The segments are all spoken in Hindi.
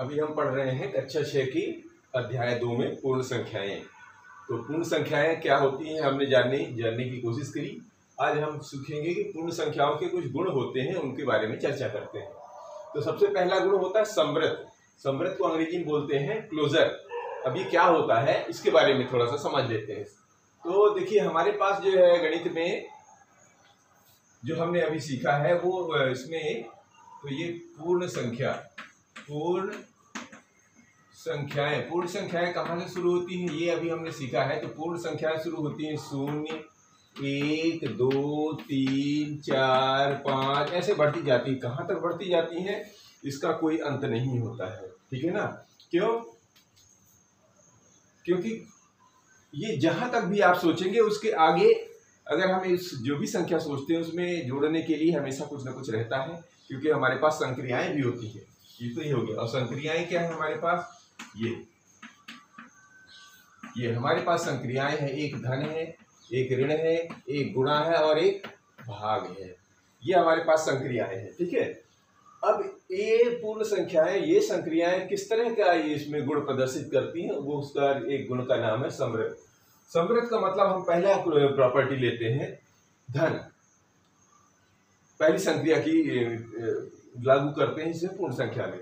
अभी हम पढ़ रहे हैं कक्षा 6 की अध्याय 2 में पूर्ण संख्याएं। तो पूर्ण संख्याएं क्या होती हैं हमने जानने की कोशिश करी। आज हम सीखेंगे कि पूर्ण संख्याओं के कुछ गुण होते हैं, उनके बारे में चर्चा करते हैं। तो सबसे पहला गुण होता है समृद्ध। समृद्ध को अंग्रेजी में बोलते हैं क्लोजर। अब ये क्या होता है इसके बारे में थोड़ा सा समझ लेते हैं। तो देखिए हमारे पास जो है गणित में जो हमने अभी सीखा है वो इसमें तो ये पूर्ण संख्याएं कहाँ से शुरू होती हैं ये अभी हमने सीखा है। तो पूर्ण संख्याएं शुरू होती हैं 0, 1, 2, 3, 4, 5 ऐसे बढ़ती जाती है। कहाँ तक बढ़ती जाती हैं इसका कोई अंत नहीं होता है, ठीक है ना। क्यों? क्योंकि ये जहां तक भी आप सोचेंगे उसके आगे अगर हम इस जो भी संख्या सोचते हैं उसमें जोड़ने के लिए हमेशा कुछ ना कुछ रहता है, क्योंकि हमारे पास संक्रियाएं भी होती है। ये तो ये हो गया। और संक्रियाएं क्या है हमारे पास? ये हमारे पास संक्रियाएं हैं। एक धन है, एक ऋण है, एक गुणा है और एक भाग है। ये हमारे पास संक्रियाएं हैं, ठीक है। अब ये पूर्ण संख्याएं, ये संक्रियाएं किस तरह का ये इसमें गुण प्रदर्शित करती हैं, वो उसका एक गुण का नाम है समृद्ध। समृद्ध का मतलब हम पहला प्रॉपर्टी लेते हैं धन। पहली संक्रिया की लागू करते हैं इसे पूर्ण संख्या में।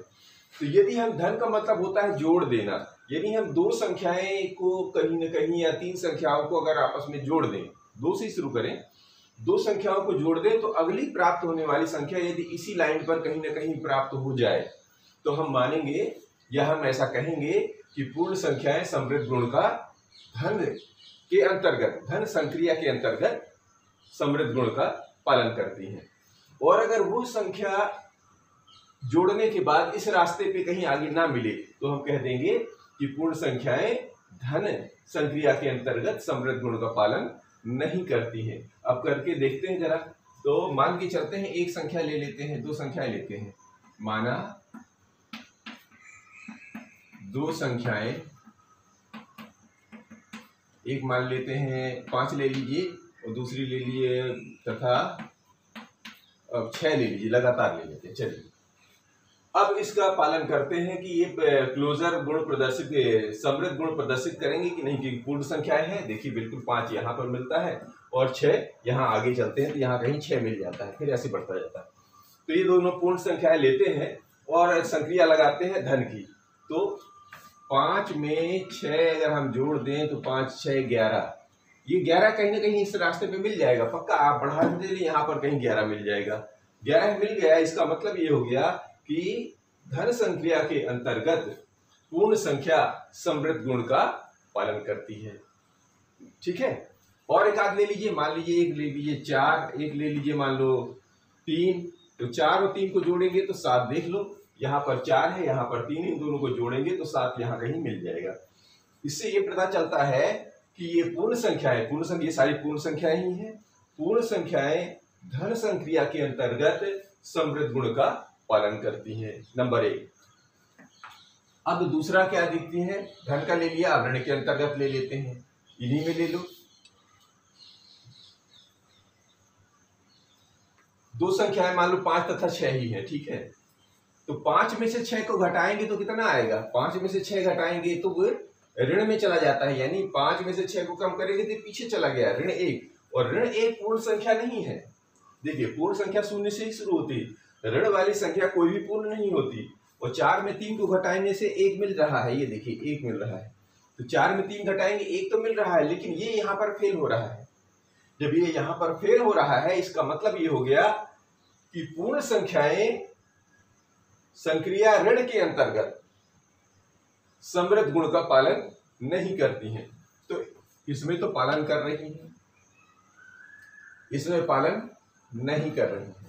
तो यदि हम धन का मतलब होता है जोड़ देना, यदि हम दो संख्याएं को कहीं न कहीं या तीन संख्याओं को अगर आपस में जोड़ दें, दो से शुरू करें, दो संख्याओं को जोड़ दें तो अगली प्राप्त होने वाली संख्या यदि इसी लाइन पर कहीं न कहीं प्राप्त हो जाए तो हम मानेंगे या हम ऐसा कहेंगे कि पूर्ण संख्याएं समृद्ध गुण का धन के अंतर्गत, धन संक्रिया के अंतर्गत समृद्ध गुण का पालन करती हैं। और अगर वो संख्या जोड़ने के बाद इस रास्ते पे कहीं आगे ना मिले तो हम कह देंगे कि पूर्ण संख्याएं धन संक्रिया के अंतर्गत समृद्ध गुण का पालन नहीं करती हैं। अब करके देखते हैं जरा। तो मान के चलते हैं एक संख्या ले लेते हैं, दो संख्याएं लेते हैं। माना दो संख्याएं, एक मान लेते हैं 5 ले लीजिए और दूसरी ले लिए तथा अब 6 ले लीजिए, लगातार ले लेते हैं। चलिए अब इसका पालन करते हैं कि ये क्लोजर गुण प्रदर्शित, समृद्ध गुण प्रदर्शित करेंगे कि नहीं। कि पूर्ण संख्याएं हैं, देखिए बिल्कुल 5 यहाँ पर मिलता है और 6 यहाँ आगे चलते हैं तो यहाँ कहीं 6 मिल जाता है, फिर ऐसे बढ़ता जाता है। तो ये दोनों पूर्ण संख्याएं लेते हैं और संक्रिया लगाते हैं धन की। तो 5 में 6 अगर हम जोड़ दें तो 5, 6, 11, ये 11 कहीं ना कहीं इस रास्ते पे मिल जाएगा पक्का। आप बढ़ा दे यहाँ पर कहीं 11 मिल जाएगा। 11 मिल गया, इसका मतलब ये हो गया कि धन संक्रिया के अंतर्गत पूर्ण संख्या समृद्ध गुण का पालन करती है, ठीक है। और एक आध ले लीजिए, मान लीजिए एक ले लीजिए 4, एक ले लीजिए मान लो 3। तो 4 और 3 को जोड़ेंगे तो 7, देख लो यहाँ पर 4 है, यहाँ पर 3, इन दोनों को जोड़ेंगे तो 7 यहाँ कहीं मिल जाएगा। इससे ये पता चलता है कि ये पूर्ण संख्या है। पूर्ण संख्या, ये सारी पूर्ण संख्याएं ही हैं। पूर्ण संख्याएं धन संक्रिया के अंतर्गत समृद्ध गुण का पालन करती हैं, नंबर 1। अब दूसरा क्या दिखती है? धन का ले लिया, अब ऋण के अंतर्गत ले लेते हैं, इन्हीं में ले लो। दो संख्याएं मान लो 5 तथा 6 ही है, ठीक है। तो 5 में से 6 को घटाएंगे तो कितना आएगा? 5 में से 6 घटाएंगे तो वो ऋण में चला जाता है, यानी 5 में से 6 को कम करेंगे तो पीछे चला गया ऋण 1। और ऋण 1 पूर्ण संख्या नहीं है। देखिए पूर्ण संख्या 0 से ही शुरू होती है, ऋण वाली संख्या कोई भी पूर्ण नहीं होती। और 4 में 3 को घटाने से 1 मिल रहा है, ये देखिए 1 मिल रहा है। तो 4 में 3 घटाएंगे 1 तो मिल रहा है, लेकिन ये यहाँ पर फेल हो रहा है। जब ये यहाँ पर फेल हो रहा है इसका मतलब ये हो गया कि पूर्ण संख्याएं संक्रिया ऋण के अंतर्गत समृद्ध गुण का पालन नहीं करती हैं। तो इसमें तो पालन कर रही हैं, इसमें पालन नहीं कर रही हैं।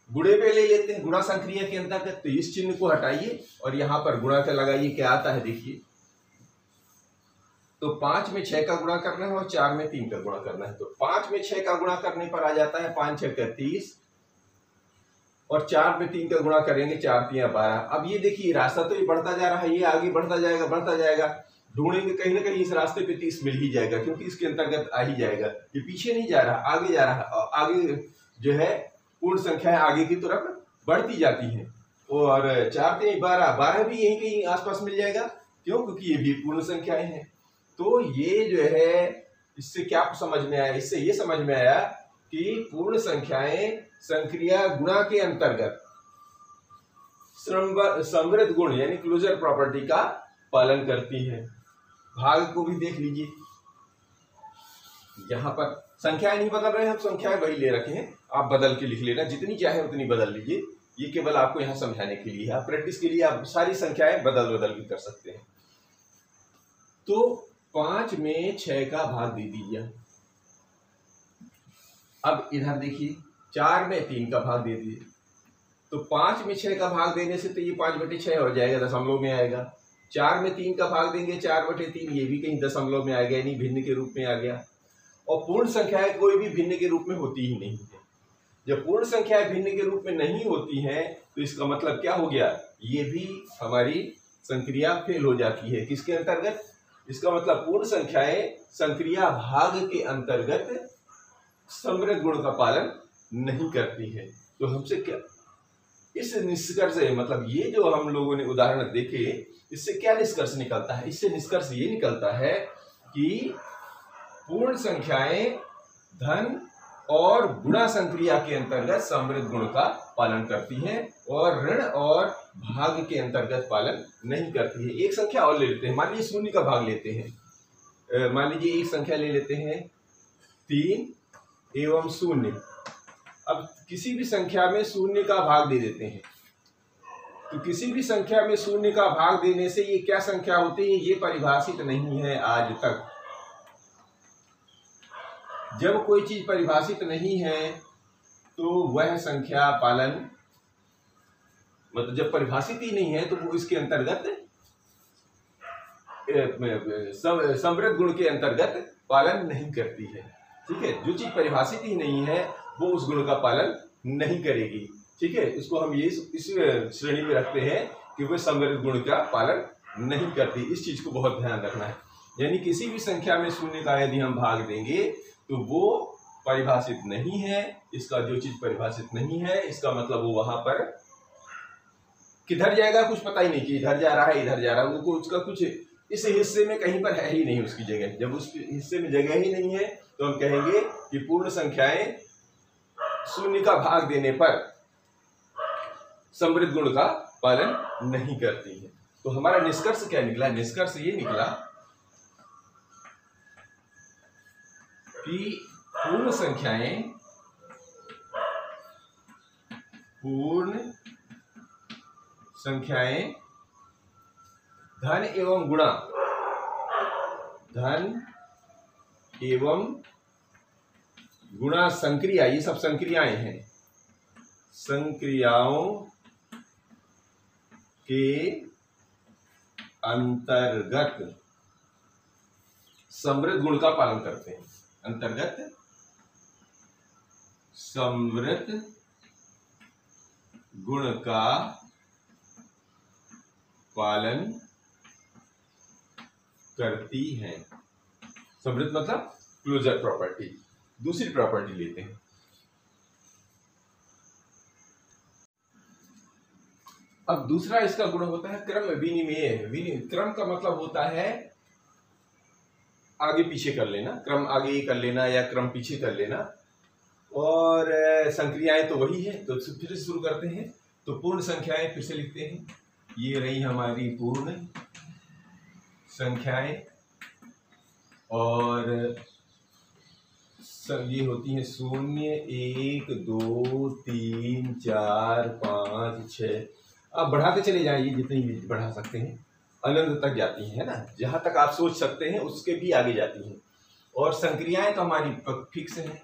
गुणे पे ले लेते हैं, गुणा संक्रिया के अंतर्गत। तो इस चिन्ह को हटाइए और यहां पर गुणा का लगाइए, क्या आता है देखिए। तो 5 में 6 का गुणा करना है और 4 में 3 का गुणा करना है। तो 5 में 6 का गुणा करने पर आ जाता है 5 6 30 और 4 में 3 का गुणा करेंगे 4 3 12। अब ये देखिए रास्ता तो ये बढ़ता जा रहा है, ये आगे बढ़ता जाएगा। ढूंढेंगे कहीं ना कहीं इस रास्ते पे 30 मिल ही जाएगा, क्योंकि इसके अंतर्गत आ ही जाएगा। ये पीछे नहीं जा रहा, आगे जा रहा है। आगे जो है पूर्ण संख्याएं आगे की तरफ बढ़ती जाती हैं। और 4 3 12, 12 भी यहीं कहीं आसपास मिल जाएगा। क्यों? क्योंकि ये भी पूर्ण संख्याएं हैं। तो ये जो है, इससे क्या समझ में आया? इससे ये समझ में आया कि पूर्ण संख्याएं संक्रिया गुणा के अंतर्गत समृद्ध गुण यानी क्लोजर प्रॉपर्टी का पालन करती है। भाग को भी देख लीजिए, यहाँ पर संख्याएं नहीं बदल रहे हैं, हम संख्याएं वही ले रखे हैं, आप बदल के लिख लेना, जितनी चाहे उतनी बदल लीजिए। ये केवल आपको यहाँ समझाने के लिए है, प्रैक्टिस के लिए आप सारी संख्याएं बदल बदल भी कर सकते हैं। तो 5 में 6 का भाग दे दीजिए। अब इधर देखिए, 4 में 3 का भाग दे दीजिए। तो 5 में 6 का भाग देने से तो ये 5/6 हो जाएगा, दशमलव में आएगा। 4 में 3 का भाग देंगे, 4/3, ये भी कहीं दशमलव में आ गया, यानी भिन्न के रूप में आ गया। और पूर्ण संख्याएं कोई भी भिन्न के रूप में होती ही नहीं है। जब पूर्ण संख्याएं भिन्न के रूप में नहीं होती हैं तो इसका मतलब क्या हो गया? ये भी हमारी संक्रिया फेल हो जाती है। किसके अंतर्गत? इसका मतलब पूर्ण संख्याएं संक्रिया भाग के अंतर्गत समृद्ध गुण का पालन नहीं करती है। तो हमसे क्या इस निष्कर्ष से, मतलब ये जो हम लोगों ने उदाहरण देखे, इससे क्या निष्कर्ष निकलता है? इससे निष्कर्ष ये निकलता है कि पूर्ण संख्याएं धन और गुणा संक्रिया के अंतर्गत समृद्ध गुण का पालन करती हैं और ऋण और भाग के अंतर्गत पालन नहीं करती है। एक संख्या और ले लेते हैं, मान लीजिए 0 का भाग लेते हैं। मान लीजिए एक संख्या ले लेते हैं 3 एवं 0। अब किसी भी संख्या में 0 का भाग दे देते हैं, तो किसी भी संख्या में 0 का भाग देने से ये क्या संख्या होती है, ये परिभाषित नहीं है आज तक। जब कोई चीज परिभाषित नहीं है तो वह संख्या पालन, मतलब जब परिभाषित ही नहीं है तो वो इसके अंतर्गत समृद्ध गुण के अंतर्गत पालन नहीं करती है। ठीक है, जो चीज परिभाषित ही नहीं है वो उस गुण का पालन नहीं करेगी। ठीक है, इसको हम ये इस श्रेणी में रखते हैं कि वह समृद्ध गुण का पालन नहीं करती। इस चीज को बहुत ध्यान रखना है। यानी किसी भी संख्या में 0 का यदि हम भाग देंगे तो वो परिभाषित नहीं है। इसका जो चीज परिभाषित नहीं है, इसका मतलब वो वहां पर किधर जाएगा कुछ पता ही नहीं कि इधर जा रहा है इधर जा रहा है, उनको उसका कुछ इस हिस्से में कहीं पर है ही नहीं उसकी जगह। जब उस हिस्से में जगह ही नहीं है तो हम कहेंगे कि पूर्ण संख्याएं 0 का भाग देने पर समृद्ध गुण का पालन नहीं करती है। तो हमारा निष्कर्ष क्या निकला? निष्कर्ष ये निकला कि पूर्ण संख्याएं धन एवं गुणा संक्रिया, ये सब संक्रियाएं हैं, संक्रियाओं के अंतर्गत समृद्ध गुण का पालन करते हैं। अंतर्गत समृद्ध गुण का पालन करती हैं। समृद्ध मतलब क्लोजर प्रॉपर्टी। दूसरी प्रॉपर्टी लेते हैं। अब दूसरा इसका गुण होता है क्रम विनिमेय। क्रम का मतलब होता है आगे पीछे कर लेना, क्रम आगे कर लेना या क्रम पीछे कर लेना। और संक्रियाएं तो वही है। तो फिर से शुरू करते हैं। तो पूर्ण संख्याएं फिर से लिखते हैं। ये रही हमारी पूर्ण संख्याएं और ये होती हैं 0 1 2 3 4 5 6। अब बढ़ाते चले जाइए, जितनी भी बढ़ा सकते हैं, अनंत तक जाती हैं, है ना। जहां तक आप सोच सकते हैं उसके भी आगे जाती हैं। और संक्रियाएं तो हमारी फिक्स हैं।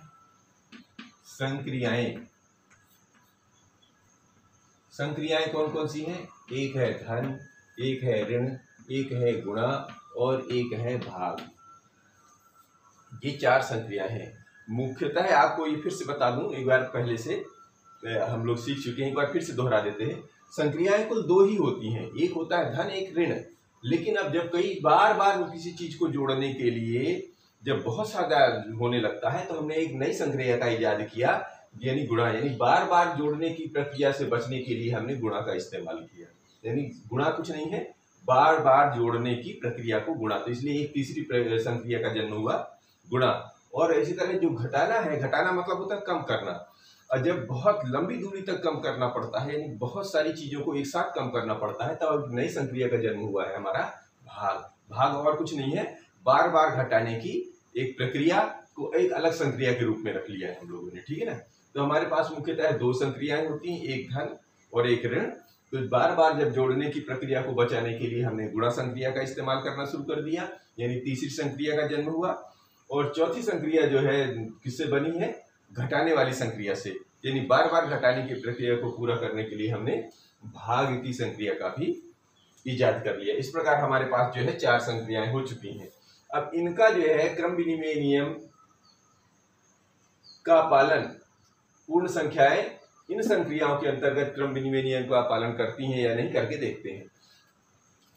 संक्रियाएं कौन कौन सी हैं? एक है धन, एक है ऋण, एक है गुणा और एक है भाग। ये 4 संक्रियाएं हैं। मुख्यतः आपको ये फिर से बता दूं, एक बार पहले से हम लोग सीख चुके हैं, एक बार फिर से दोहरा देते हैं। संक्रियाएं कुल 2 ही होती हैं, एक होता है धन, एक ऋण। लेकिन अब जब कई बार किसी चीज को जोड़ने के लिए जब बहुत ज्यादा होने लगता है तो हमने एक नई संक्रिया का इजाद किया यानी गुणा, यानी बार बार जोड़ने की प्रक्रिया से बचने के लिए हमने गुणा का इस्तेमाल किया। यानी गुणा कुछ नहीं है, बार बार जोड़ने की प्रक्रिया को गुणा, तो इसलिए एक तीसरी संक्रिया का जन्म हुआ गुणा। और इसी तरह जो घटाना है, घटाना मतलब होता है कम करना, और जब बहुत लंबी दूरी तक कम करना पड़ता है, यानी बहुत सारी चीजों को एक साथ कम करना पड़ता है, तब नई संक्रिया का जन्म हुआ है हमारा भाग। भाग और कुछ नहीं है, बार बार घटाने की एक प्रक्रिया को एक अलग संक्रिया के रूप में रख लिया है हम लोगों ने, ठीक है ना। तो हमारे पास मुख्यतः दो संक्रियाएं होती हैं, एक धन और एक ऋण। तो बार बार जब जोड़ने की प्रक्रिया को बचाने के लिए हमने गुणा संक्रिया का इस्तेमाल करना शुरू कर दिया, यानी तीसरी संक्रिया का जन्म हुआ। और चौथी संक्रिया जो है किससे बनी है, घटाने वाली संक्रिया से, यानी बार बार घटाने की प्रक्रिया को पूरा करने के लिए हमने भाग की संक्रिया का भी इजाद कर लिया। इस प्रकार हमारे पास जो है 4 संक्रियाएं हो चुकी हैं। अब इनका जो है क्रम विनिमय नियम का पालन पूर्ण संख्याएं इन संक्रियाओं के अंतर्गत क्रम विनिमय नियम का पालन करती हैं या नहीं, करके देखते हैं।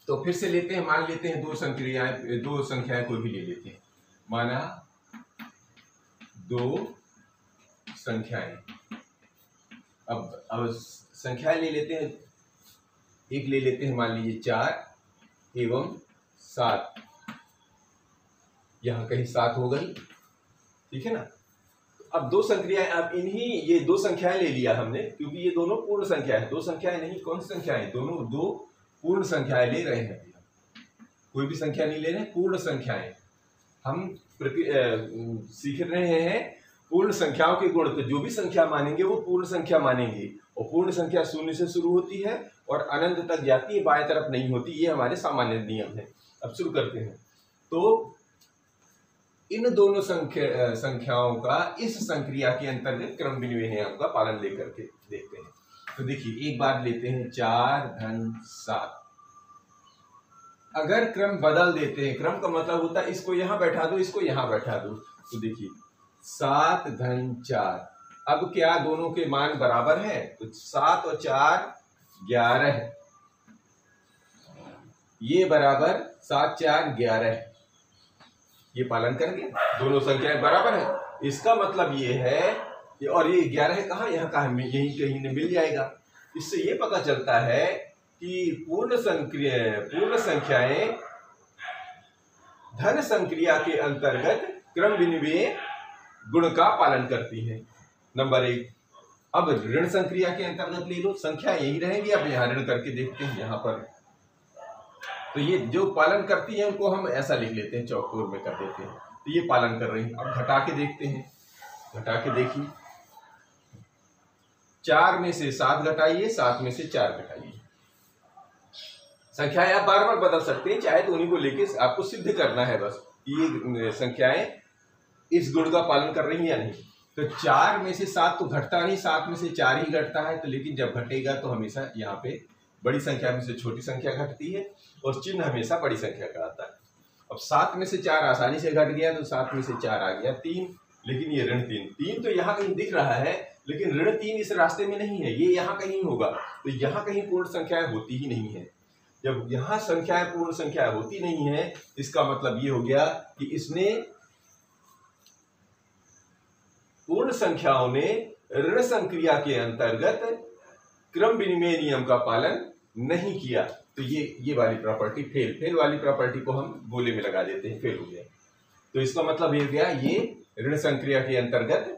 तो फिर से लेते हैं, मान लेते हैं दो संख्याएं कोई भी ले लेते हैं। माना दो संख्याएं, अब संख्याएं ले लेते हैं, एक ले लेते हैं मान लीजिए 4 एवं 7, यहां कहीं 7 हो गई, ठीक है ना। अब दो संख्याएं, अब ये दो संख्याएं ले लिया हमने, क्योंकि ये दोनों पूर्ण संख्या है, दो संख्याएं नहीं, कौन सी संख्याएं, दोनों दो पूर्ण संख्याएं ले रहे हैं। कोई भी संख्या नहीं ले रहे हैं, पूर्ण संख्याएं हम सीख रहे हैं। पूर्ण संख्याओं के गुण, तो जो भी संख्या मानेंगे वो पूर्ण संख्या मानेंगे, और पूर्ण संख्या 0 से शुरू होती है और अनंत तक जाती है, बाएं तरफ नहीं होती, ये हमारे सामान्य नियम है। अब शुरू करते हैं। तो इन दोनों संख्याओं का इस संक्रिया के अंतर्गत क्रम विनिमय नियम का पालन लेकर के देखते हैं। तो देखिए एक बार लेते हैं 4 धन 7। अगर क्रम बदल देते हैं, क्रम का मतलब होता है इसको यहां बैठा दो, इसको यहां बैठा दो, तो देखिए 7 धन 4, अब क्या दोनों के मान बराबर है, तो 7 और 4 11 है, ये बराबर 7 4 11, ये पालन करेंगे, दोनों संख्याएं बराबर है। इसका मतलब ये है, और ये 11 कहाँ, यहाँ कहाँ, यहीं कहीं मिल जाएगा। इससे ये पता चलता है कि पूर्ण संख्याएं धन संक्रिया के अंतर्गत क्रम विनिमय गुण का पालन करती हैं। नंबर 1। अब ऋण संक्रिया के अंतर्गत ले लो, संख्या यही रहेंगी, अब यहाँ ऋण करके देखते हैं यहाँ पर। तो ये जो पालन करती है उनको हम ऐसा लिख लेते हैं, चौकोर में कर देते हैं, तो ये पालन कर रही हैं। अब घटा के देखते हैं, घटा के देखिए, 4 में से 7 घटाइए, 7 में से 4 घटाइए। संख्याएं आप बार बार बदल सकते हैं, चाहे तो उन्हीं को लेके आपको सिद्ध करना है बस, ये संख्याएं इस गुण का पालन कर रही हैं या नहीं। तो 4 में से 7 तो घटता नहीं, 7 में से 4 ही घटता है, तो लेकिन जब घटेगा तो हमेशा यहाँ पे बड़ी संख्या में से छोटी संख्या घटती है, और चिन्ह हमेशा बड़ी संख्या का आता है। अब 7 में से 4 आसानी से घट गया, तो 7 में से 4 आ गया 3, लेकिन ये ऋण 3 तो यहाँ कहीं दिख रहा है, लेकिन ऋण 3 इस रास्ते में नहीं है, ये यहाँ कहीं होगा। तो यहाँ कहीं पूर्ण संख्याएं होती ही नहीं है। जब यहाँ संख्याएं पूर्ण संख्या होती नहीं है, इसका मतलब ये हो गया कि इसने पूर्ण संख्याओं ने ऋण संक्रिया के अंतर्गत क्रम विनिमय नियम का पालन नहीं किया। तो ये वाली प्रॉपर्टी फेल वाली प्रॉपर्टी को हम गोले में लगा देते हैं, फेल हो गया। तो इसका मतलब ये हो गया, ये ऋण संक्रिया के अंतर्गत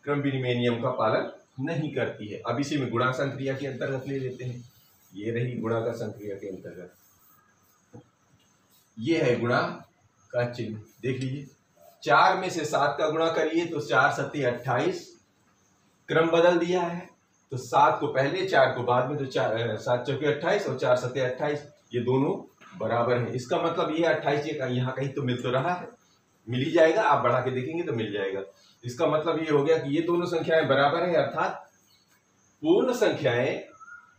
क्रम विनिमय नियम का पालन नहीं करती है। अब इसी में गुणा संक्रिया के अंतर्गत ले लेते हैं, ये रही गुणा का संक्रिया के अंतर्गत, ये है गुणा का चिन्ह, देख लीजिए। 4 में से 7 का गुणा करिए तो 4 7 28, क्रम बदल दिया है, तो 7 को पहले 4 को बाद में, तो 7 चौके 28 और 4 7 28, ये दोनों बराबर हैं। इसका मतलब ये 28 यहाँ कहीं तो मिल तो रहा है, मिल ही जाएगा, आप बढ़ा के देखेंगे तो मिल जाएगा। इसका मतलब ये हो गया कि ये दोनों संख्याएं बराबर है, अर्थात पूर्ण संख्याएं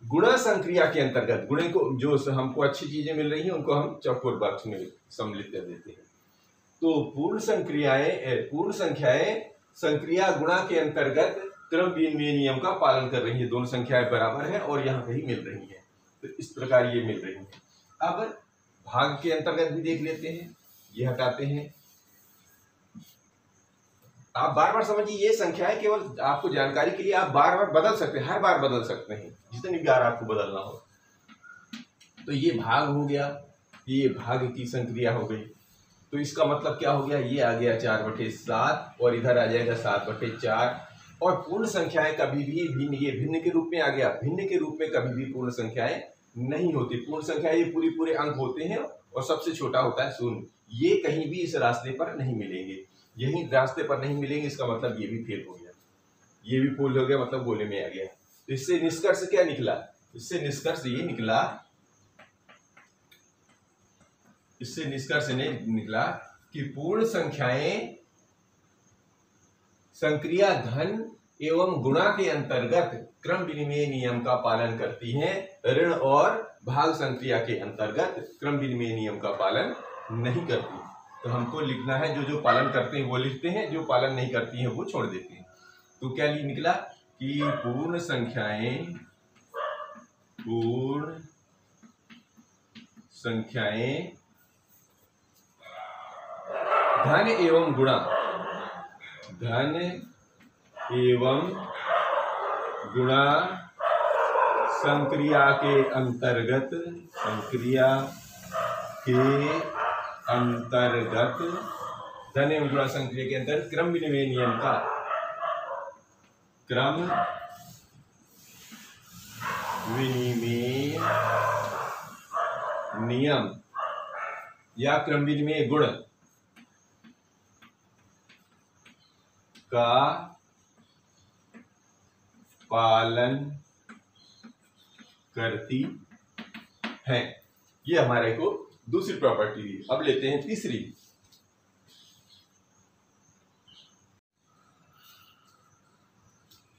गुणा संक्रिया के अंतर्गत, गुणे को जो हमको अच्छी चीजें मिल रही हैं उनको हम चौकोर बॉक्स में सम्मिलित कर देते हैं। तो पूर्ण संख्याएं संक्रिया गुणा के अंतर्गत क्रम विनिमय नियम का पालन कर रही है, दोनों संख्याएं बराबर हैं और यहाँ कहीं मिल रही हैं, तो इस प्रकार ये मिल रही हैं। अब भाग के अंतर्गत भी देख लेते हैं, ये हटाते हैं, आप बार बार समझिए, ये संख्याएं केवल आपको जानकारी के लिए, आप बार बार बदल सकते हैं, हर बार बदल सकते हैं जितनी बार आपको बदलना हो। तो ये भाग हो गया, ये भाग की संक्रिया हो गई। तो इसका मतलब क्या हो गया, ये आ गया 4/7 और इधर आ जाएगा 7/4। और पूर्ण संख्याएं कभी भी भिन्न, ये भिन्न के रूप में आ गया। भिन्न के रूप में कभी भी पूर्ण संख्याएं नहीं होती। पूर्ण संख्याएं ये पूरे अंक होते हैं और सबसे छोटा होता है शून्य। ये कहीं भी इस रास्ते पर नहीं मिलेंगे, यही रास्ते पर नहीं मिलेंगे। इसका मतलब ये भी फेल हो गया, ये भी फेल हो गया, मतलब गोले में आ गया। तो इससे निष्कर्ष क्या निकला, इससे निष्कर्ष ये निकला, इससे निष्कर्ष ने निकला कि पूर्ण संख्याएं संक्रिया धन एवं गुणा के अंतर्गत क्रम विनिमय नियम का पालन करती हैं, ऋण और भाग संक्रिया के अंतर्गत क्रम विनिमय नियम का पालन नहीं करती। तो हमको लिखना है, जो जो पालन करते हैं वो लिखते हैं, जो पालन नहीं करती हैं वो छोड़ देते हैं। तो क्या निकला कि पूर्ण संख्याएं धन एवं गुणा, धन एवं गुणा संक्रिया के अंतर्गत, संक्रिया के अंतर्गत, धन एवं गुणा संक्रिया के अंतर्गत क्रम विनिमय नियम का, क्रम विनिमय नियम या क्रम विनिमय गुण का पालन करती है। ये हमारे को दूसरी प्रॉपर्टी दी। अब लेते हैं तीसरी।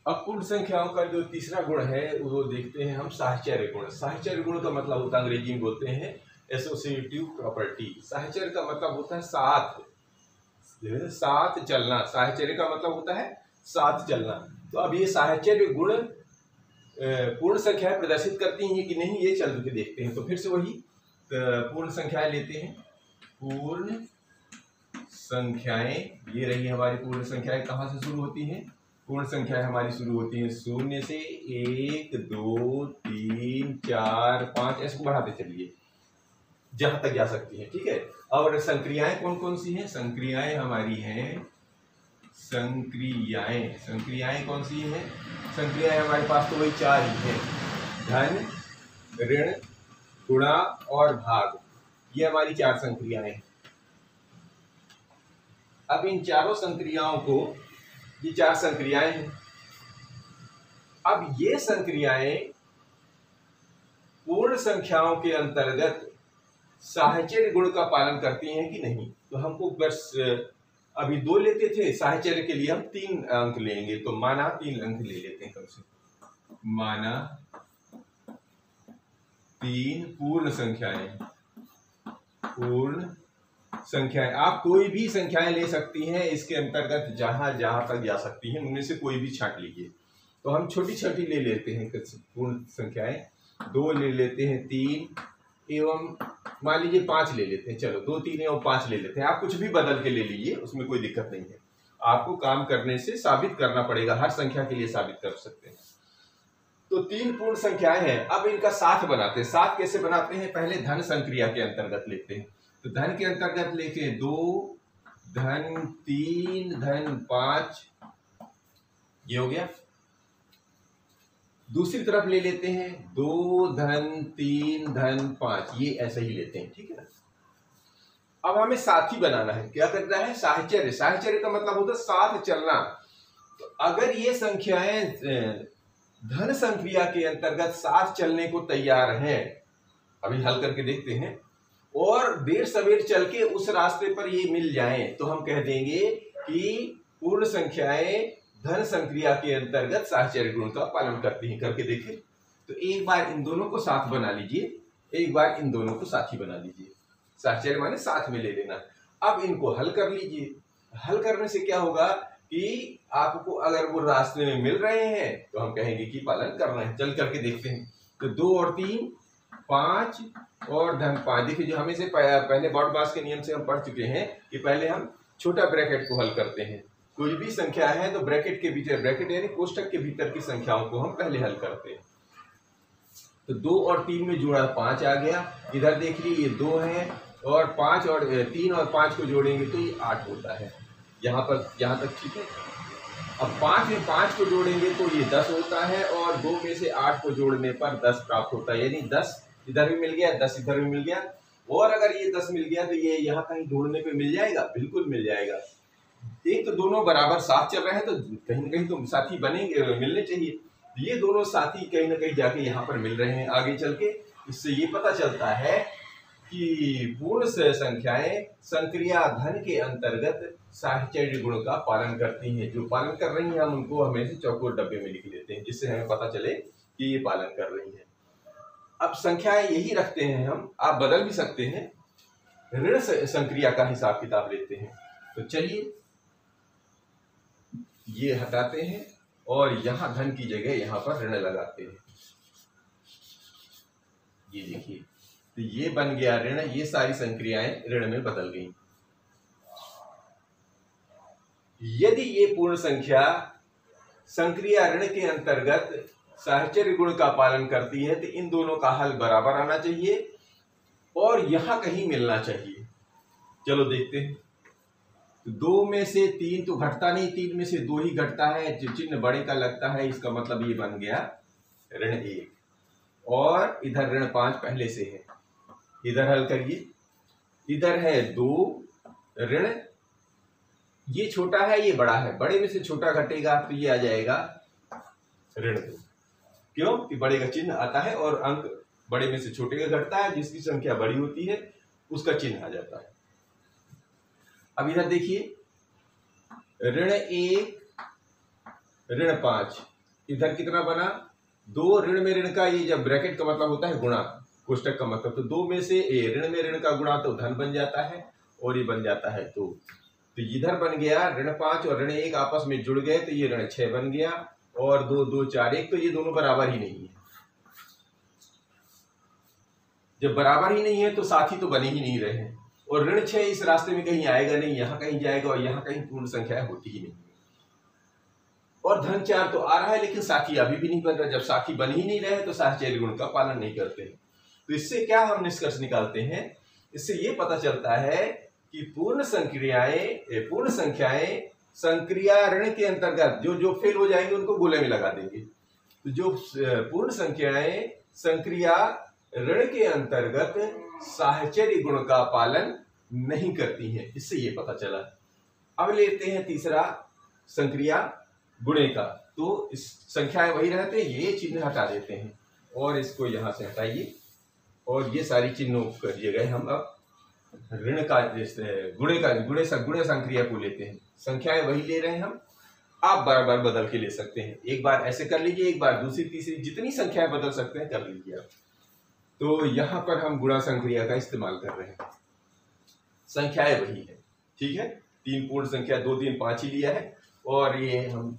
अब पूर्ण संख्याओं का जो तीसरा गुण है वो देखते हैं हम, साहचर्य गुण। साहचर्य गुण का मतलब होता है, अंग्रेजी में बोलते हैं एसोसिएटिव प्रॉपर्टी। साहचर्य का मतलब होता है साथ, साथ चलना। साहचर्य का मतलब होता है साथ चलना। तो अब ये साहचर्य गुण पूर्ण संख्याएं प्रदर्शित करती हैं कि नहीं, ये चल के देखते हैं। तो फिर से वही पूर्ण संख्याएं लेते हैं। पूर्ण संख्याएं, ये रही हमारी पूर्ण संख्याएं। कहाँ से शुरू होती हैं, पूर्ण संख्याएं हमारी शुरू होती हैं शून्य से। 1 2 3 4 5 ऐसे बढ़ाते चलिए जहां तक जा सकती है, ठीक है। और संक्रियाएं कौन कौन सी हैं, संक्रियाएं हमारी हैं, संक्रियाएं कौन सी हैं, संक्रियाएं हमारे पास तो वही 4 ही हैं, धन, ऋण, गुणा और भाग। ये हमारी 4 संक्रियाएं हैं। अब इन चारों संक्रियाओं को, ये 4 संक्रियाएं हैं। अब ये संक्रियाएं पूर्ण संख्याओं के अंतर्गत साहचर्य गुण का पालन करती हैं कि नहीं। तो हमको बस अभी 2 लेते थे, साहचर्य के लिए हम 3 अंक लेंगे। तो माना 3 अंक ले लेते हैं कम से, माना 3 पूर्ण संख्याएं। पूर्ण संख्याएं, आप कोई भी संख्याएं ले सकती हैं इसके अंतर्गत, जहां जहां तक जा सकती हैं उनमें से कोई भी छांट लीजिए। तो हम छोटी छोटी ले लेते हैं पूर्ण संख्याएं। 2 ले लेते हैं, 3 एवं मान लीजिए 5 ले लेते हैं। चलो 2 3 एवं 5 ले लेते हैं। आप कुछ भी बदल के ले लीजिए, उसमें कोई दिक्कत नहीं है। आपको काम करने से साबित करना पड़ेगा, हर संख्या के लिए साबित कर सकते हैं। तो 3 पूर्ण संख्याएं हैं। अब इनका साथ बनाते हैं। साथ कैसे बनाते हैं, पहले धन संक्रिया के अंतर्गत लेते हैं। तो धन के अंतर्गत लेके 2 धन 3 धन 5, ये हो गया। दूसरी तरफ ले लेते हैं 2 धन 3 धन 5, ये ऐसे ही लेते हैं, ठीक है ना। अब हमें साथी बनाना है। क्या करना है, साहचर्य। साहचर्य का मतलब होता है साथ चलना। तो अगर ये संख्याएं धन संक्रिया के अंतर्गत साथ चलने को तैयार हैं, अभी हल करके देखते हैं, और देर सवेर चल के उस रास्ते पर ये मिल जाएं, तो हम कह देंगे कि पूर्ण संख्याएं धन संक्रिया के अंतर्गत साहचर्य गुण का पालन करती हैं। करके देखें। तो एक बार इन दोनों को साथ बना लीजिए, एक बार इन दोनों को साथी बना लीजिए। साहचर्य माने साथ में ले लेना। अब इनको हल कर लीजिए। हल करने से क्या होगा कि आपको अगर वो रास्ते में मिल रहे हैं तो हम कहेंगे कि पालन करना है। चल करके देखते हैं। तो 2 और 3 5 और धन 5। देखिए, जो हमें से पहले बॉडमास के नियम से हम पढ़ चुके हैं कि पहले हम छोटा ब्रैकेट को हल करते हैं। कोई भी संख्या है तो ब्रैकेट के भीतर, ब्रैकेट यानी कोष्ठक के भीतर की संख्याओं को हम पहले हल करते हैं। तो 2 और 3 में जोड़ा 5 आ गया। इधर देख लीजिए ये 2 है और 5 और 3 और 5 को जोड़ेंगे तो ये 8 होता है। यहाँ तक ठीक है। अब 5 में 5 को जोड़ेंगे तो ये 10 होता है और 2 में से 8 को जोड़ने पर 10 प्राप्त होता है, यानी 10 इधर भी मिल गया, 10 इधर भी मिल गया। और अगर ये 10 मिल गया तो ये यहाँ कहीं ढूंढने पे मिल जाएगा, बिल्कुल मिल जाएगा। एक तो दोनों बराबर साथ चल रहे हैं तो कहीं ना कहीं तो साथी बनेंगे, मिलने चाहिए। ये दोनों साथी कहीं ना कहीं जाके यहाँ पर मिल रहे हैं आगे चल के। इससे ये पता चलता है कि पूर्ण संख्याएं संक्रिया धन के अंतर्गत साहचर्य गुण का पालन करती हैं। जो पालन कर रही हैं हम उनको हमेशा चौकोर डब्बे में लिख लेते हैं, जिससे हमें पता चले कि ये पालन कर रही हैं। अब संख्याएं यही रखते हैं हम, आप बदल भी सकते हैं। ऋण संक्रिया का हिसाब किताब लेते हैं। तो चलिए ये हटाते हैं और यहां धन की जगह यहां पर ऋण लगाते हैं। ये देखिए, तो ये बन गया ऋण। ये सारी संक्रियाएं ऋण में बदल गई। यदि ये पूर्ण संख्या संक्रिया ऋण के अंतर्गत साहचर्य गुण का पालन करती है तो इन दोनों का हल बराबर आना चाहिए और यहां कहीं मिलना चाहिए। चलो देखते हैं। 2 में से 3 तो घटता नहीं, 3 में से 2 ही घटता है। जो चिन्ह बड़े का लगता है, इसका मतलब ये बन गया ऋण 1 और इधर ऋण 5 पहले से है। इधर हल करिए। इधर है 2 ऋण, ये छोटा है ये बड़ा है, बड़े में से छोटा घटेगा तो ये आ जाएगा ऋण 2। क्यों कि बड़े का चिन्ह आता है और अंक बड़े में से छोटे का घटता है। जिसकी संख्या बड़ी होती है उसका चिन्ह आ जाता है। अब इधर देखिए, ऋण 1 ऋण 5, इधर कितना बना 2। ऋण में ऋण का, ये जब ब्रैकेट का मतलब होता है गुणा, कोष्टक का मतलब, तो 2 में से ऋण में ऋण का गुणा तो धन बन जाता है और ये बन जाता है 2। तो इधर बन गया ऋण 5 और ऋण 1 आपस में जुड़ गए तो ये ऋण 6 बन गया और 2 2 4 1, तो ये दोनों बराबर ही नहीं है। जब बराबर ही नहीं है तो साथी तो बने ही नहीं रहे हैं और ऋण 6 इस रास्ते में कहीं आएगा नहीं, यहाँ कहीं जाएगा और यहाँ कहीं पूर्ण संख्या होती ही नहीं। और धन 4 तो आ रहा है लेकिन साथी अभी भी नहीं बन रहा। जब साथी बन ही नहीं रहे तो साहचर्य गुण का पालन नहीं करते। तो इससे क्या हम निष्कर्ष निकालते हैं? इससे ये पता चलता है कि पूर्ण संख्याएं संक्रिया ऋण के अंतर्गत जो फेल हो जाएंगे उनको गोले में लगा देंगे। तो जो पूर्ण संख्याएं संक्रिया ऋण के अंतर्गत साहचर्य गुण का पालन नहीं करती हैं, इससे ये पता चला। अब लेते हैं तीसरा संक्रिया गुणे का। तो इस संख्याएं वही रहते हैं, ये चिन्ह हटा देते हैं और इसको यहां से हटाइए और ये सारी चिन्हों करिएगा। हम अब ऋण का गुणे संक्रिया को लेते हैं। संख्याएं वही ले रहे हैं हम, आप बार बार बदल के ले सकते हैं। एक बार ऐसे कर लीजिए, एक बार दूसरी तीसरी, जितनी संख्याएं बदल सकते हैं कर लीजिए आप। तो यहां पर हम गुणा संक्रिया का इस्तेमाल कर रहे हैं। संख्याएं वही है, ठीक है। 3 पूर्ण संख्या 2 3 5 ही लिया है और ये हम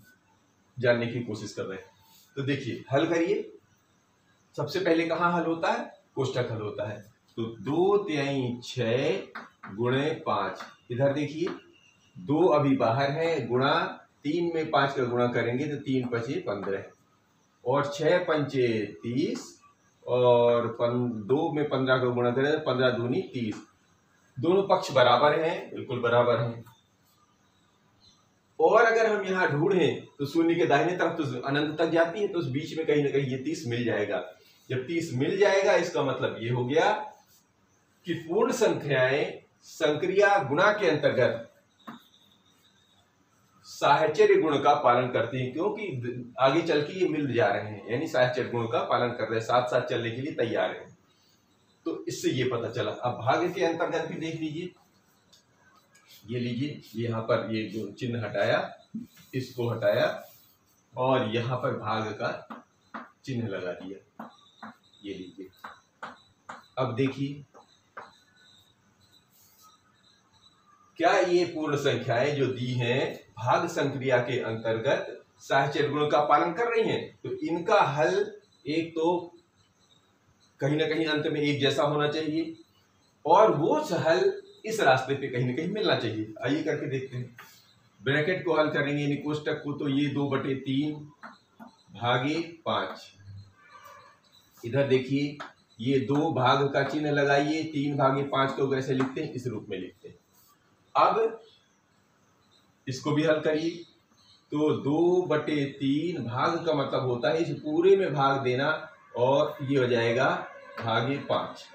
जानने की कोशिश कर रहे हैं। तो देखिए हल करिए। सबसे पहले कहाँ हल होता है? कोष्टक हल होता है। तो 2 3 6 गुणे 5, इधर देखिए 2 अभी बाहर है, गुणा 3 में 5 का गुणा करेंगे तो 3 5 15 और 6 5 30 और 2 में 15 का गुणा करें 15 दूनी 30। दोनों पक्ष बराबर हैं, बिल्कुल बराबर हैं। और अगर हम यहाँ ढूंढें तो शून्य के दाहिने तरफ तो अनंत तक जाती है, तो उस बीच में कहीं ना कहीं ये 30 मिल जाएगा। जब 30 मिल जाएगा इसका मतलब ये हो गया कि पूर्ण संख्याएं संक्रिया गुणा के अंतर्गत साहचर्य गुण का पालन करती हैं, क्योंकि आगे चल के ये मिल जा रहे हैं, यानी साहचर्य गुण का पालन कर रहे हैं, साथ साथ चलने के लिए तैयार हैं। तो इससे ये पता चला। अब भाग के अंतर्गत भी देख लीजिए, ये लीजिए, यहाँ पर ये जो चिन्ह हटाया, इसको हटाया और यहाँ पर भाग का चिन्ह लगा दिया, ये लीजिए। अब देखिए क्या ये पूर्ण संख्याएं जो दी हैं भाग संक्रिया के अंतर्गत साहचर्य गुण का पालन कर रही हैं? तो इनका हल एक तो कहीं ना कहीं अंत में एक जैसा होना चाहिए और वो हल इस रास्ते पे कहीं ना कहीं मिलना चाहिए। आइए करके देखते हैं। ब्रैकेट को हल करेंगे यानी कोष्टक को, तो ये 2/3 भागे 5। इधर देखिए ये 2 भाग का चिन्ह लगाइए, 3 भागे 5 को कैसे लिखते हैं, इस रूप में लिखते हैं। अब इसको भी हल करिए, तो 2/3 भाग का मतलब होता है इस पूरे में भाग देना, और ये हो जाएगा भागे 5।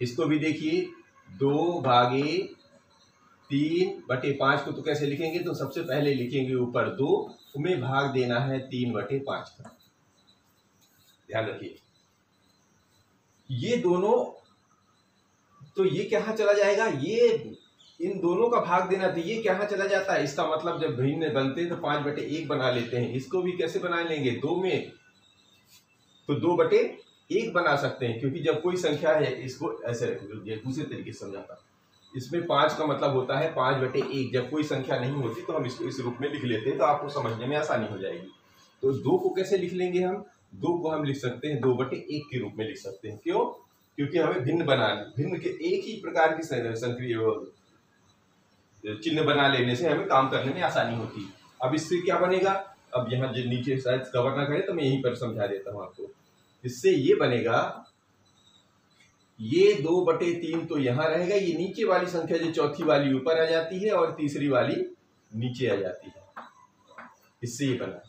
इसको भी देखिए 2/3/5 को तो कैसे लिखेंगे, तो सबसे पहले लिखेंगे ऊपर 2 में भाग देना है 3/5 का। ध्यान रखिए ये दोनों, तो ये कहाँ चला जाएगा, ये इन दोनों का भाग देना, तो ये कहाँ चला जाता है, इसका मतलब जब भिन्न बनते हैं तो 5/1 बना लेते हैं। इसको भी कैसे बना लेंगे, 2 में तो 2/1 बना सकते हैं, क्योंकि जब कोई संख्या है, इसको ऐसे रखिए दूसरे तरीके से समझाता, इसमें 5 का मतलब होता है 5/1। जब कोई संख्या नहीं होती तो हम इसको इस रूप में लिख लेते हैं, तो आपको समझने में आसानी हो जाएगी। तो 2 को कैसे लिख लेंगे हम, 2 को हम लिख सकते हैं 2/1 के रूप में लिख सकते हैं। क्यों, क्योंकि हमें भिन्न बनाना, भिन्न के एक ही प्रकार की संक्रिय चिन्ह बना लेने से हमें काम करने में आसानी होती है। अब इससे क्या बनेगा, अब यहाँ जो नीचे शायद कवर ना करे तो मैं यहीं पर समझा देता हूँ आपको। इससे ये बनेगा, ये 2/3 तो यहाँ रहेगा, ये नीचे वाली संख्या जो चौथी वाली ऊपर आ जाती है और तीसरी वाली नीचे आ जाती है। इससे ये बना,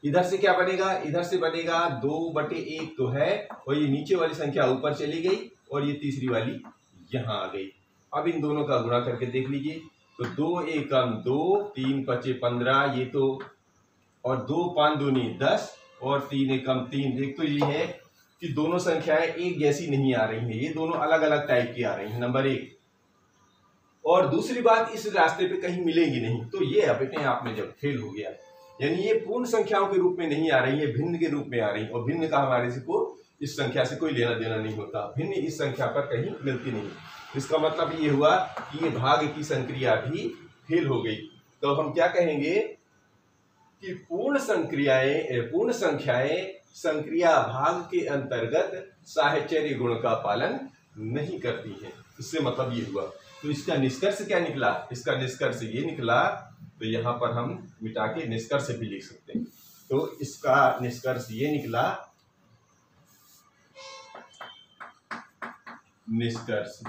इधर से क्या बनेगा, इधर से बनेगा 2/1 तो है, और ये नीचे वाली संख्या ऊपर चली गई और ये तीसरी वाली यहाँ आ गई। अब इन दोनों का गुणा करके देख लीजिए, तो 2 एकम 2, 3 पचे 15, ये तो, और 2 5 दूनी 10 और 3 एकम 3। एक तो ये है कि दोनों संख्याएं एक जैसी नहीं आ रही हैं, ये दोनों अलग अलग टाइप की आ रही हैं, नंबर 1। और दूसरी बात, इस रास्ते पे कहीं मिलेंगी नहीं, तो ये अपने आप में जब फेल हो गया, यानी ये पूर्ण संख्याओं के रूप में नहीं आ रही है, भिन्न के रूप में आ रही है, और भिन्न का हमारे से को इस संख्या से कोई लेना देना नहीं होता, भिन्न इस संख्या पर कहीं मिलती नहीं। इसका मतलब ये हुआ कि ये भाग की संक्रिया भी फेल हो गई। तो हम क्या कहेंगे कि पूर्ण संख्याएं संक्रिया भाग के अंतर्गत साहचर्य गुण का पालन नहीं करती हैं। इससे मतलब ये हुआ। तो इसका निष्कर्ष क्या निकला, इसका निष्कर्ष ये निकला, तो यहाँ पर हम मिटा के निष्कर्ष भी लिख सकते हैं। तो इसका निष्कर्ष ये निकला, निष्कर्ष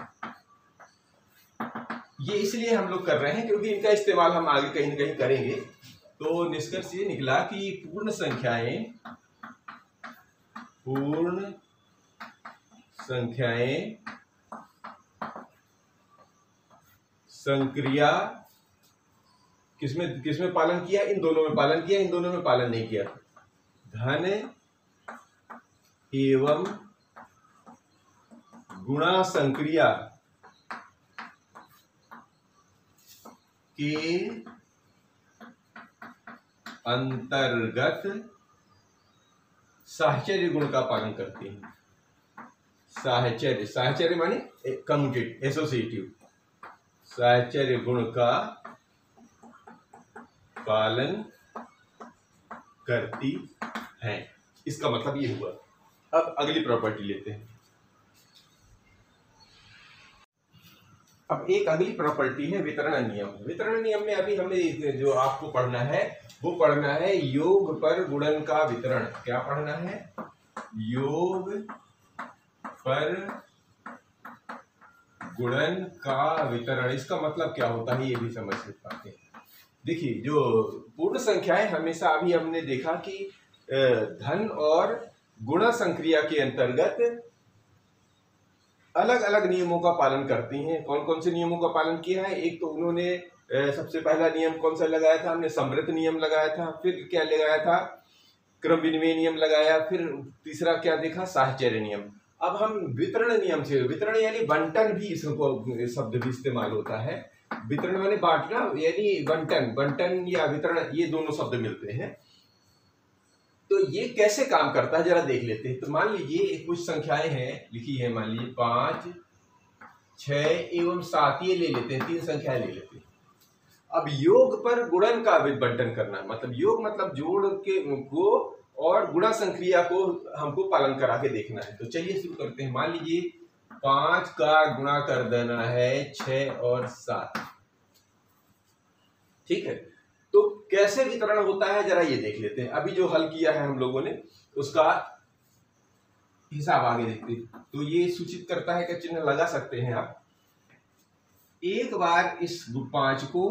ये इसलिए हम लोग कर रहे हैं क्योंकि इनका इस्तेमाल हम आगे कहीं न कहीं करेंगे। तो निष्कर्ष ये निकला कि पूर्ण संख्याएं संक्रिया किसमें पालन किया, इन दोनों में पालन किया, इन दोनों में पालन नहीं किया। धन एवं गुणा संक्रिया के अंतर्गत साहचर्य गुण का पालन करते हैं। साहचर्य माने कम्यूटेटिव, एसोसिएटिव, साहचर्य गुण का पालन करती हैं। इसका मतलब ये हुआ। अब अगली प्रॉपर्टी लेते हैं। अब एक अगली प्रॉपर्टी है वितरण नियम। वितरण नियम में अभी हमें जो आपको पढ़ना है वो पढ़ना है योग पर गुणन का वितरण। क्या पढ़ना है, योग पर गुणन का वितरण। इसका मतलब क्या होता है ये भी समझ पाते हैं। देखिए, जो पूर्ण संख्याएं हमेशा अभी हमने देखा कि धन और गुणा संक्रिया के अंतर्गत अलग अलग नियमों का पालन करती हैं। कौन कौन से नियमों का पालन किया है, एक तो उन्होंने सबसे पहला नियम कौन सा लगाया था, हमने समृद्ध नियम लगाया था, फिर क्या लगाया था, क्रम विनिमय नियम लगाया, फिर तीसरा क्या देखा, साहचर्य नियम। अब हम वितरण नियम से, वितरण यानी बंटन भी इसको शब्द भी इस्तेमाल होता है। वितरण माने बांटना, यानी बंटन या वितरण, ये दोनों शब्द मिलते हैं। तो ये कैसे काम करता है जरा देख लेते हैं। तो मान लीजिए कुछ संख्याएं हैं लिखी है, मान लीजिए 5, 6 एवं 7, ये ले लेते हैं, 3 संख्याएं ले लेते हैं। अब योग पर गुणन का बंटन करना, मतलब योग मतलब जोड़ के को और गुणा संक्रिया को हमको पालन करा के देखना है। तो चलिए शुरू करते हैं। मान लीजिए 5 का गुणा कर देना है 6 और 7। ठीक है, तो कैसे वितरण होता है जरा ये देख लेते हैं। अभी जो हल किया है हम लोगों ने उसका हिसाब आगे देखते हैं। तो ये सूचित करता है कि चिन्ह लगा सकते हैं आप। एक बार इस 5 को,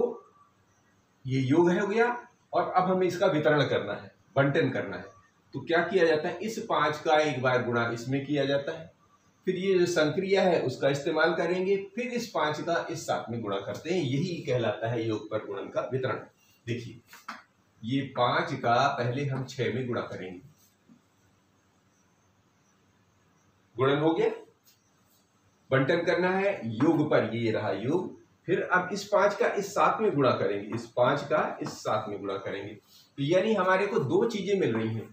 ये योग हो गया और अब हमें इसका वितरण करना है, बंटन करना है। तो क्या किया जाता है, इस 5 का एक बार गुणा इसमें किया जाता है, फिर ये जो संक्रिया है उसका इस्तेमाल करेंगे, फिर इस 5 का इस 7 में गुणा करते हैं। यही कहलाता है योग पर गुणन का वितरण। देखिए ये 5 का पहले हम 6 में गुणा करेंगे, गुणन हो गया। बंटन करना है योग पर, ये रहा योग। फिर अब इस 5 का इस 7 में गुणा करेंगे, इस 5 का इस 7 में गुणा करेंगे। तो यानी हमारे को 2 चीजें मिल रही हैं।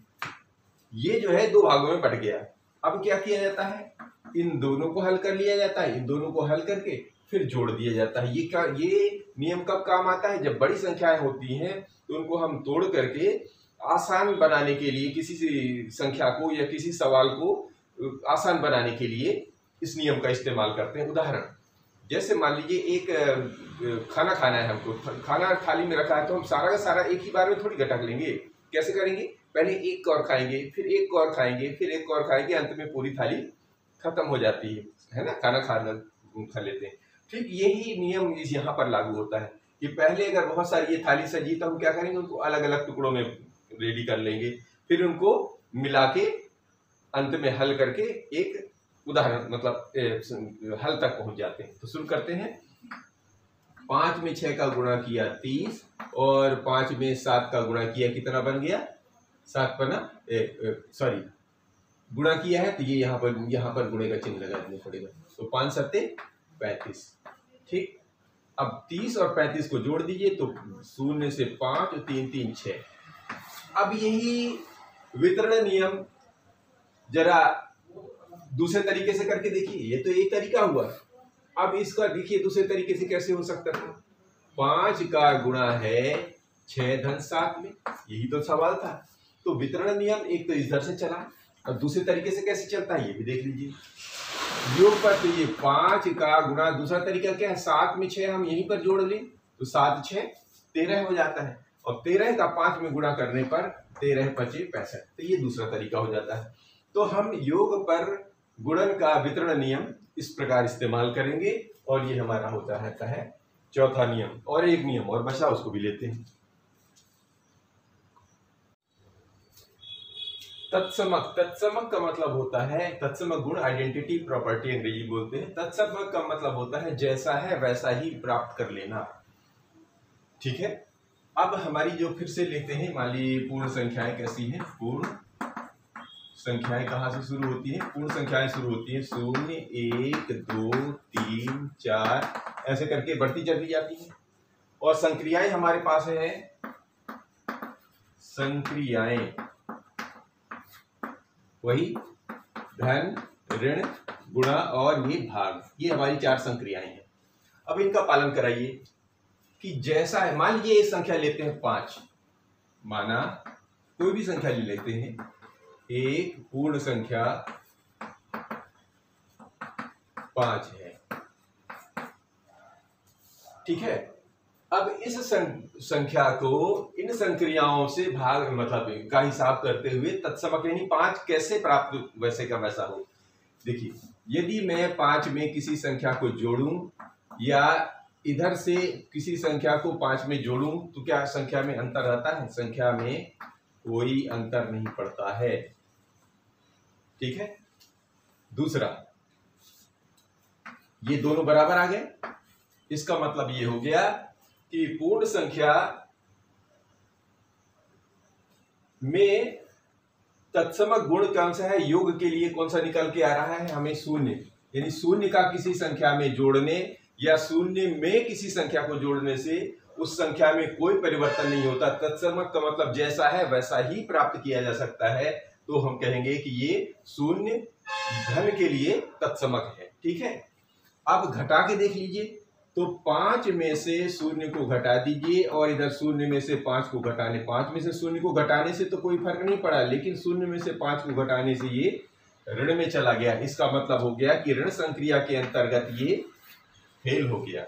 ये जो है 2 भागों में बट गया। अब क्या किया जाता है, इन दोनों को हल कर लिया जाता है, इन दोनों को हल करके फिर जोड़ दिया जाता है। ये नियम कब काम आता है, जब बड़ी संख्याएं होती हैं तो उनको हम तोड़ करके आसान बनाने के लिए, किसी संख्या को या किसी सवाल को आसान बनाने के लिए इस नियम का इस्तेमाल करते हैं। उदाहरण जैसे मान लीजिए एक खाना खाना है हमको, खाना थाली में रखा है, तो हम सारा का सारा एक ही बार में थोड़ी घटक लेंगे। कैसे करेंगे, पहले एक कौर खाएंगे, फिर एक कौर खाएंगे, फिर एक कौर खाएंगे, अंत में पूरी थाली खत्म हो जाती है ना, खाना खा लेते हैं। ठीक यही नियम इस यहाँ पर लागू होता है कि पहले अगर बहुत सारी ये थाली सजी तो हम क्या करेंगे, उनको अलग अलग टुकड़ों में रेडी कर लेंगे, फिर उनको मिला के अंत में हल करके एक उदाहरण मतलब हल तक पहुंच जाते हैं। तो शुरू करते हैं। 5 में 6 का गुणा किया 30 और 5 में 7 का गुणा किया, कितना बन गया 7 पना सॉरी गुणा किया है तो ये यहाँ पर गुणे का चिन्ह लगा देना पड़ेगा। तो 5 सत्ते 35। ठीक, अब 30 और 35 को जोड़ दीजिए तो 0 से 5 और 3 3 6। अब यही वितरण नियम जरा दूसरे तरीके से करके देखिए। ये तो एक तरीका हुआ, अब इसका देखिए दूसरे तरीके से कैसे हो सकता था। 5 का गुणा है 6 धन 7 में, यही तो सवाल था। तो वितरण नियम एक तो इधर से चला, और दूसरे तरीके से कैसे चलता है ये भी देख लीजिए। योग पर तो ये 5 का गुणा, दूसरा तरीका क्या है, 7 में 6 हम यहीं पर जोड़ लें तो 7 6 13 हो जाता है, और 13 का 5 में गुणा करने पर 13 5 65। तो ये दूसरा तरीका हो जाता है। तो हम योग पर गुणन का वितरण नियम इस प्रकार इस्तेमाल करेंगे, और ये हमारा होता रहता है चौथा नियम। और एक नियम और बचा, उसको भी लेते हैं। तत्समक, तत्समक का मतलब होता है तत्समक गुण, आइडेंटिटी प्रॉपर्टी अंग्रेजी बोलते हैं। तत्समक का मतलब होता है जैसा है वैसा ही प्राप्त कर लेना। ठीक है, अब हमारी जो फिर से लेते हैं, मान लीजिए पूर्ण संख्याएं कैसी हैं। पूर्ण संख्याएं कहाँ से शुरू होती हैं, पूर्ण संख्याएं शुरू होती हैं 0 1 2 3 4 ऐसे करके बढ़ती चली जाती हैं। और संक्रियाएं हमारे पास है, संक्रियाएं वही धन ऋण गुणा और ये भाग, ये हमारी 4 संक्रियाएं हैं। अब इनका पालन कराइए कि जैसा है, मान लीजिए एक संख्या लेते हैं 5, माना कोई भी संख्या ले लेते हैं, एक पूर्ण संख्या 5 है। ठीक है, अब इस संख्या को इन संक्रियाओं से भाग मतलब का हिसाब करते हुए तत्समक यानी 5 कैसे प्राप्त वैसे का वैसा हो। देखिए, यदि मैं 5 में किसी संख्या को जोड़ूं या इधर से किसी संख्या को 5 में जोड़ूं तो क्या संख्या में अंतर आता है? संख्या में कोई अंतर नहीं पड़ता है। ठीक है, दूसरा, ये दोनों बराबर आ गए, इसका मतलब ये हो गया कि पूर्ण संख्या में तत्समक गुण कौन सा है, योग के लिए कौन सा निकल के आ रहा है हमें? 0। यानी 0 का किसी संख्या में जोड़ने या 0 में किसी संख्या को जोड़ने से उस संख्या में कोई परिवर्तन नहीं होता। तत्समक का मतलब जैसा है वैसा ही प्राप्त किया जा सकता है। तो हम कहेंगे कि ये 0 धन के लिए तत्समक है। ठीक है, अब घटा के देख लीजिए तो 5 में से 0 को घटा दीजिए और इधर 0 में से 5 को घटाने, 5 में से 0 को घटाने से तो कोई फर्क नहीं पड़ा, लेकिन 0 में से 5 को घटाने से ये ऋण में चला गया। इसका मतलब हो गया कि ऋण संक्रिया के अंतर्गत ये फेल हो गया।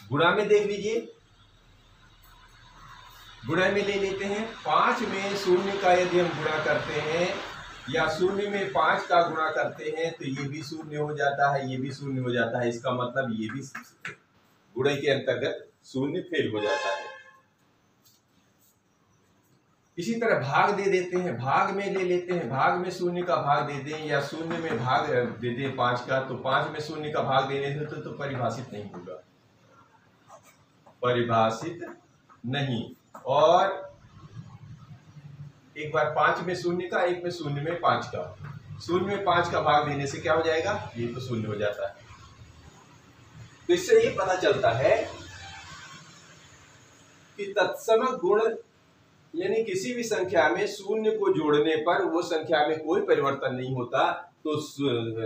गुणा में देख लीजिए गुणा में ले लेते हैं। 5 में शून्य का यदि हम गुणा करते हैं या शून्य में 5 का गुणा करते हैं तो ये भी शून्य हो जाता है, ये भी शून्य हो जाता है। इसका मतलब ये भी गुणा के अंतर्गत शून्य फेल हो जाता है। इसी तरह भाग दे देते हैं, भाग में ले लेते हैं। भाग में शून्य का भाग दे दें या शून्य में भाग दे दें 5 का, तो 5 में शून्य का भाग देने से तो परिभाषित नहीं होगा, परिभाषित नहीं। और एक बार 5 में शून्य का, एक में शून्य में 5 का, शून्य में 5 का भाग देने से क्या हो जाएगा, ये तो शून्य हो जाता है। तो इससे ये पता चलता है कि तत्सम गुण यानी किसी भी संख्या में शून्य को जोड़ने पर वो संख्या में कोई परिवर्तन नहीं होता। तो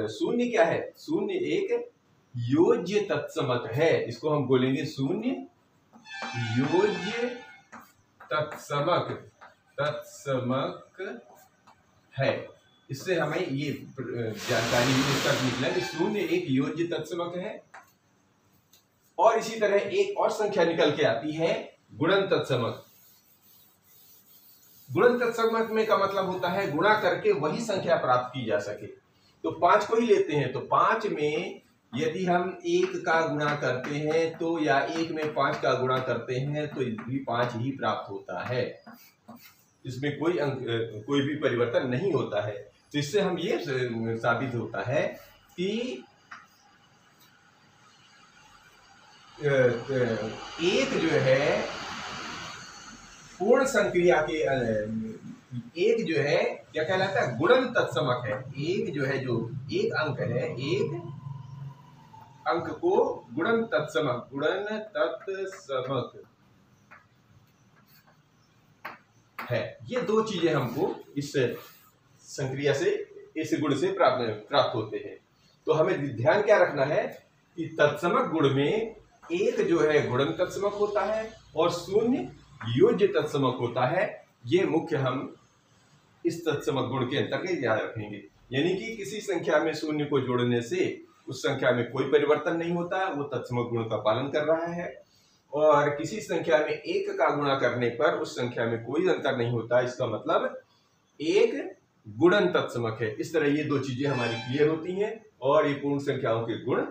शून्य क्या है, शून्य एक योज्य तत्समक है। इसको हम बोलेंगे शून्य योज्य तत्समक, तत्समक है। इससे हमें ये जानकारी निकला कि शून्य एक योज्य तत्समक है। और इसी तरह एक और संख्या निकल के आती है गुणन तत्समक। गुणन तत्समक में का मतलब होता है गुणा करके वही संख्या प्राप्त की जा सके। तो 5 को ही लेते हैं, तो 5 में यदि हम 1 का गुणा करते हैं तो या 1 में 5 का गुणा करते हैं तो भी 5 ही प्राप्त होता है, इसमें कोई भी परिवर्तन नहीं होता है। तो इससे हम ये साबित होता है कि एक जो है पूर्ण संक्रिया के एक जो है क्या कहलाता है, गुणन तत्समक है। एक जो है, जो एक अंक है, एक अंक को गुणन तत्समक, गुणन तत्समक है। ये दो चीजें हमको इस संक्रिया से, इस गुण से प्राप्त होते हैं। तो हमें ध्यान क्या रखना है कि तत्समक गुण में एक जो है गुणन तत्समक होता है और शून्य योज्य तत्समक होता है। ये मुख्य हम इस तत्समक गुण के अंतर्गत याद रखेंगे। यानी कि किसी संख्या में शून्य को जोड़ने से उस संख्या में कोई परिवर्तन नहीं होता, वो तत्समक गुण का पालन कर रहा है। और किसी संख्या में 1 का गुणा करने पर उस संख्या में कोई अंतर नहीं होता, इसका मतलब एक गुणन तत्समक है। इस तरह ये दो चीजें हमारी क्लियर होती हैं और ये पूर्ण संख्याओं के गुण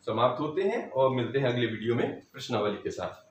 समाप्त होते हैं। और मिलते हैं अगले वीडियो में प्रश्नावली के साथ।